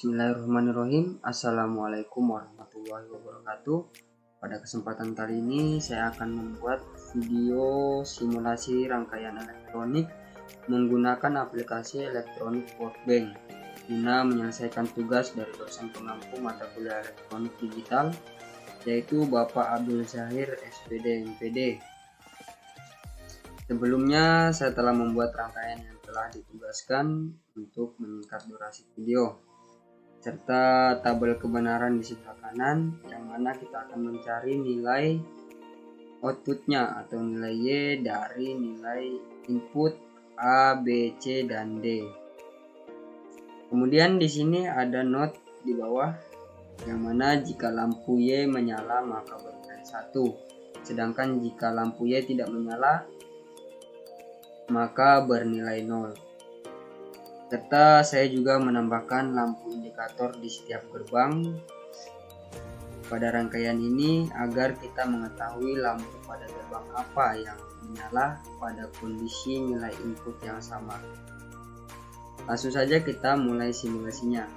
Bismillahirrahmanirrahim. Assalamualaikum warahmatullahi wabarakatuh. Pada kesempatan kali ini saya akan membuat video simulasi rangkaian elektronik menggunakan aplikasi elektronik workbench guna menyelesaikan tugas dari dosen pengampu mata kuliah elektronik digital, yaitu Bapak Abdul Zahir SPD MPD. Sebelumnya saya telah membuat rangkaian yang telah ditugaskan untuk menyingkat durasi video, serta tabel kebenaran di sebelah kanan, yang mana kita akan mencari nilai outputnya atau nilai Y dari nilai input A, B, C, dan D. Kemudian di sini ada note di bawah, yang mana jika lampu Y menyala maka bernilai 1, sedangkan jika lampu Y tidak menyala maka bernilai 0. Serta saya juga menambahkan lampu indikator di setiap gerbang pada rangkaian ini agar kita mengetahui lampu pada gerbang apa yang menyala pada kondisi nilai input yang sama. Langsung saja kita mulai simulasinya.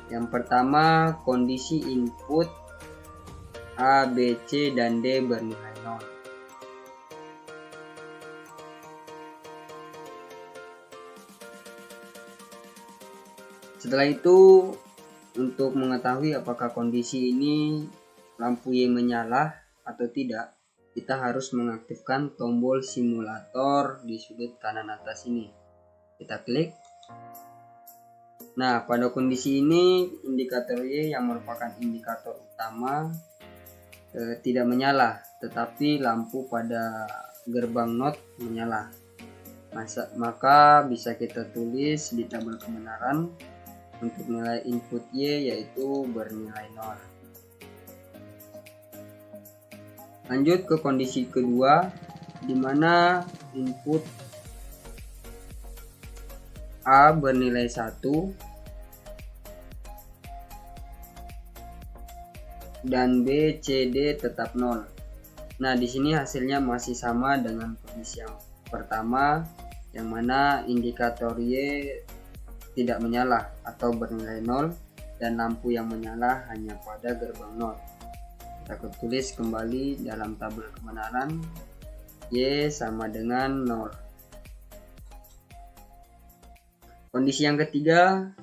Yang pertama, kondisi input A, B, C, dan D bernilai 0. Setelah itu, untuk mengetahui apakah kondisi ini lampu Y menyala atau tidak, kita harus mengaktifkan tombol simulator di sudut kanan atas ini. Kita klik. Nah, pada kondisi ini indikator Y yang merupakan indikator utama tidak menyala, tetapi lampu pada gerbang NOT menyala. Maka bisa kita tulis di tabel kebenaran untuk nilai input Y yaitu bernilai 0. Lanjut ke kondisi kedua, di mana input A bernilai 1 dan B, C, D tetap 0. Nah, di sini hasilnya masih sama dengan kondisi yang pertama, yang mana indikator Y tidak menyala atau bernilai 0 dan lampu yang menyala hanya pada gerbang NOT. Kita tulis kembali dalam tabel kebenaran Y sama dengan 0. Kondisi yang ketiga,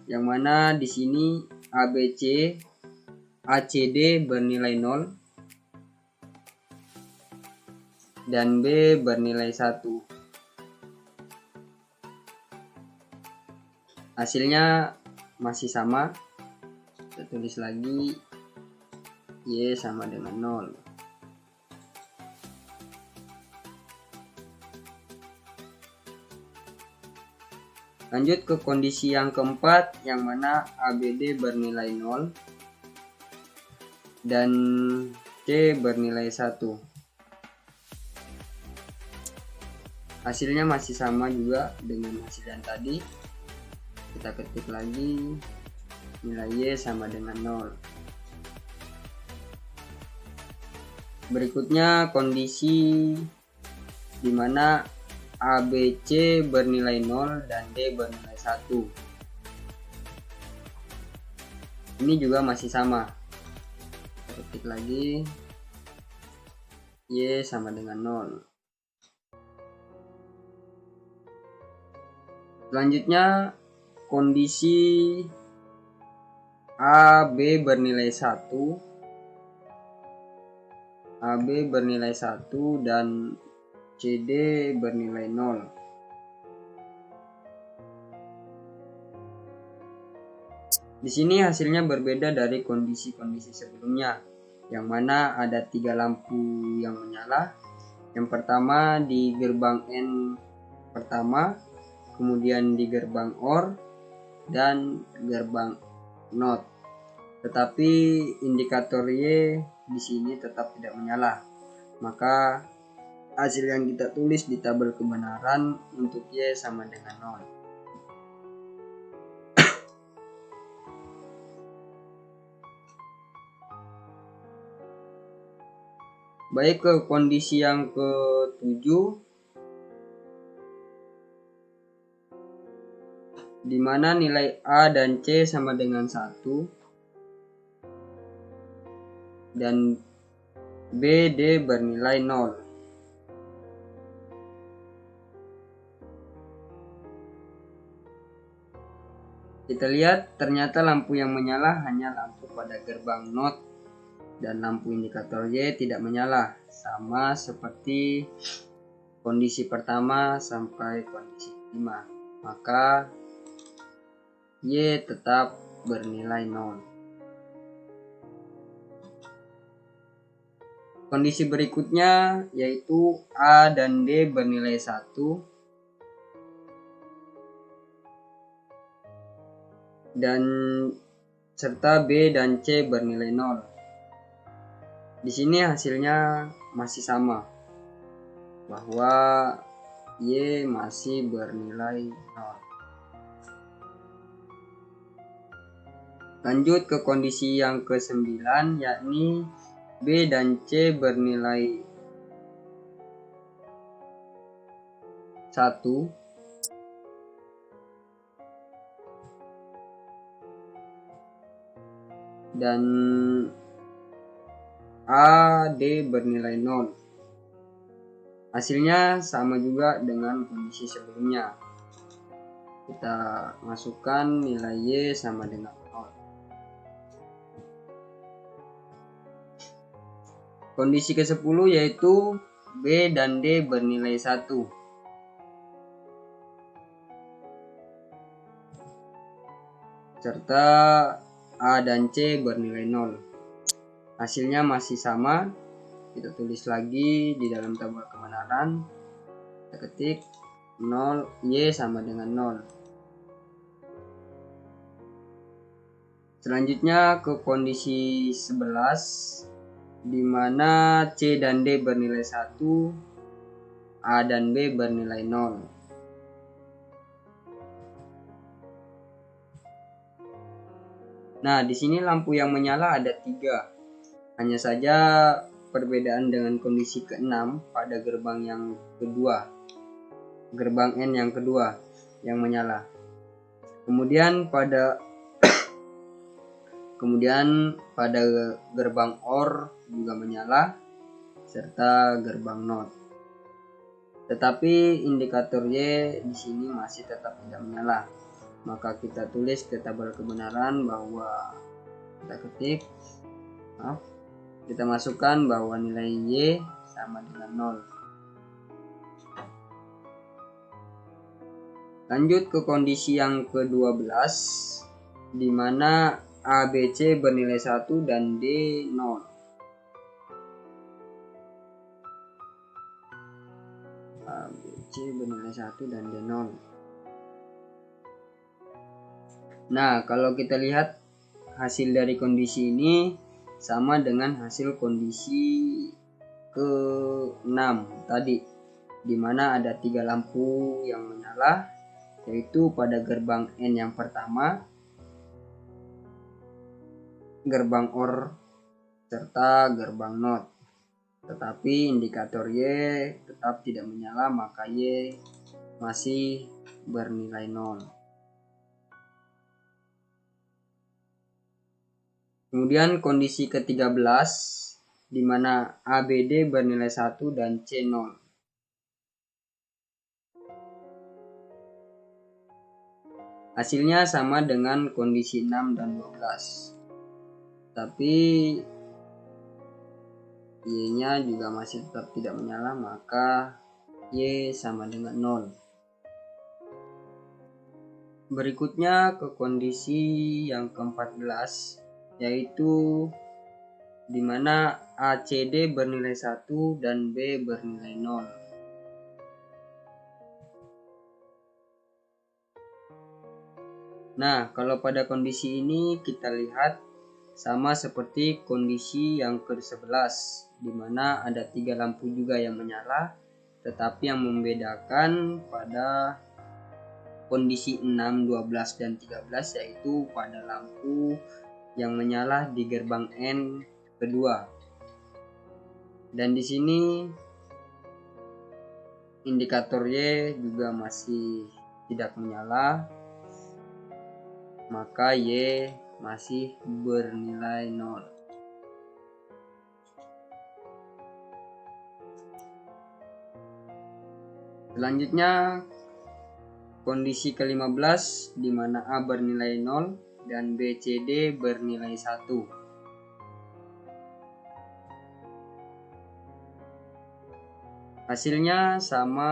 yang mana di sini ABC, ACD bernilai 0 dan B bernilai 1. Hasilnya masih sama. Kita tulis lagi Y sama dengan 0. Lanjut ke kondisi yang keempat, yang mana ABD bernilai 0 dan C bernilai 1. Hasilnya masih sama juga dengan hasil yang tadi. Kita ketik lagi nilai Y sama dengan 0. Berikutnya kondisi di mana ABC bernilai 0 dan D bernilai 1. Ini juga masih sama. Kita ketik lagi Y sama dengan 0. Selanjutnya kondisi AB bernilai 1, AB bernilai 1 dan CD bernilai 0. Di sini hasilnya berbeda dari kondisi-kondisi sebelumnya, yang mana ada 3 lampu yang menyala. Yang pertama di gerbang N pertama, kemudian di gerbang OR dan gerbang NOT. Tetapi indikator Y di sini tetap tidak menyala. Maka hasil yang kita tulis di tabel kebenaran untuk Y sama dengan 0. Baik, ke kondisi yang ke-7, di mana nilai A dan C sama dengan 1 dan B, D bernilai 0. Kita lihat ternyata lampu yang menyala hanya lampu pada gerbang NOT dan lampu indikator Y tidak menyala, sama seperti kondisi pertama sampai kondisi kelima. Maka Y tetap bernilai 0. Kondisi berikutnya yaitu A dan D bernilai 1 dan serta B dan C bernilai 0. Di sini hasilnya masih sama, bahwa Y masih bernilai 0. Lanjut ke kondisi yang ke-9, yakni B dan C bernilai 1 dan A, D bernilai 0. Hasilnya sama juga dengan kondisi sebelumnya. Kita masukkan nilai Y sama dengan 0. Kondisi ke-10 yaitu B dan D bernilai 1 serta A dan C bernilai 0. Hasilnya masih sama. Kita tulis lagi di dalam tabel kebenaran. Kita ketik 0, Y sama dengan 0. Selanjutnya ke kondisi 11, di mana C dan D bernilai 1, A dan B bernilai 0. Nah, di sini lampu yang menyala ada 3. Hanya saja perbedaan dengan kondisi ke-6 pada gerbang yang kedua, gerbang N yang kedua yang menyala. Kemudian pada gerbang OR juga menyala serta gerbang NOT. Tetapi indikator Y di sini masih tetap tidak menyala. Maka kita tulis ke tabel kebenaran bahwa kita masukkan bahwa nilai Y sama dengan 0. Lanjut ke kondisi yang ke-12, di mana A, B, C bernilai 1 dan D 0. A, B, C bernilai 1 dan D 0. Nah, kalau kita lihat hasil dari kondisi ini sama dengan hasil kondisi ke-6 tadi, di mana ada 3 lampu yang menyala, yaitu pada gerbang N yang pertama, gerbang OR serta gerbang NOT. Tetapi indikator Y tetap tidak menyala, maka Y masih bernilai 0. Kemudian kondisi ke-13, di mana ABD bernilai 1 dan C 0. Hasilnya sama dengan kondisi 6 dan 12. Tapi Y-nya juga masih tetap tidak menyala, maka Y sama dengan 0. Berikutnya ke kondisi yang ke-14, yaitu di mana ACD bernilai 1 dan B bernilai 0. Nah, kalau pada kondisi ini kita lihat sama seperti kondisi yang ke-11, di mana ada 3 lampu juga yang menyala, tetapi yang membedakan pada kondisi 6, 12, dan 13 yaitu pada lampu yang menyala di gerbang N kedua. Dan di sini indikator Y juga masih tidak menyala, maka Y masih bernilai 0. Selanjutnya kondisi ke-15 di mana A bernilai 0 dan B, C, D bernilai 1. Hasilnya sama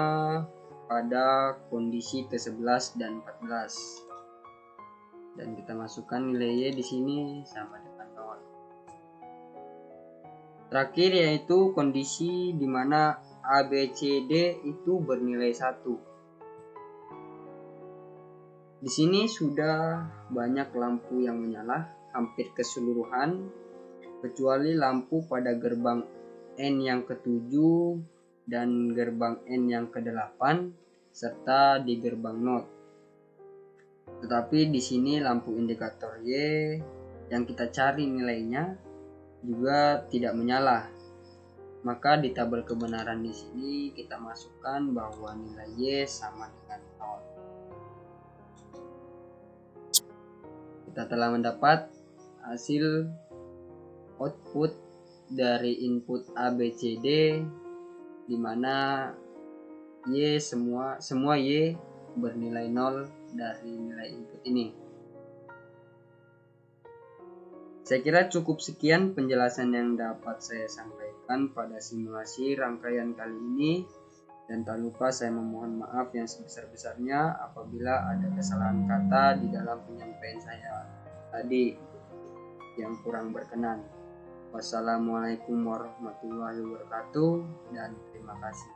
pada kondisi ke-11 dan 14. Dan kita masukkan nilai Y di sini sama dengan 0. Terakhir yaitu kondisi di mana A, B, C, D itu bernilai 1. Di sini sudah banyak lampu yang menyala, hampir keseluruhan, kecuali lampu pada gerbang N yang ke-7 dan gerbang N yang ke-8 serta di gerbang NOT. Tetapi di sini lampu indikator Y yang kita cari nilainya juga tidak menyala. Maka di tabel kebenaran di sini kita masukkan bahwa nilai Y sama dengan 0. Kita telah mendapat hasil output dari input A, B, C, D di mana Y semua Y bernilai 0 dari nilai input ini. Saya kira cukup sekian penjelasan yang dapat saya sampaikan pada simulasi rangkaian kali ini. Dan tak lupa saya memohon maaf yang sebesar-besarnya apabila ada kesalahan kata di dalam penyampaian saya tadi yang kurang berkenan. Wassalamualaikum warahmatullahi wabarakatuh dan terima kasih.